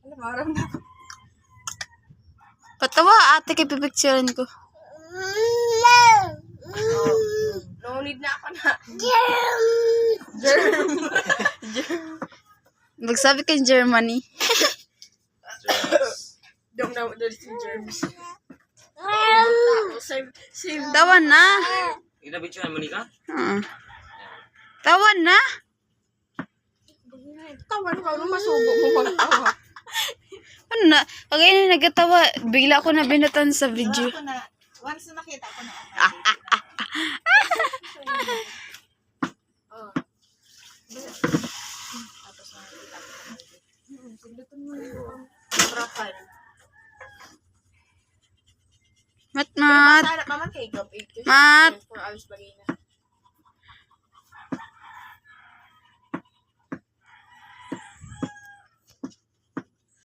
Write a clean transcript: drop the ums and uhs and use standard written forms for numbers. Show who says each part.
Speaker 1: Alam, maram na.
Speaker 2: Patawa, ate, kay pipicturean ko.
Speaker 1: No need na ako na.
Speaker 2: Magsabi kay Germany.
Speaker 1: Don't know there's some germs. Save.
Speaker 2: Tawan na.
Speaker 3: Inabitsuhan mo ni ka?
Speaker 2: Tawan na.
Speaker 1: Tawan ka, ano masubo mo magtawa?
Speaker 2: Ano na? Pag ayun na nagkatawa, bigla ko na binatan sa video.
Speaker 4: Ako na, once na nakita ko na.
Speaker 1: Tapos nakita ko. Pindutin mo yung profile.
Speaker 2: Mat.
Speaker 1: Sana pa man kay Gab 8
Speaker 2: Mat.
Speaker 1: 4 hours bagay na.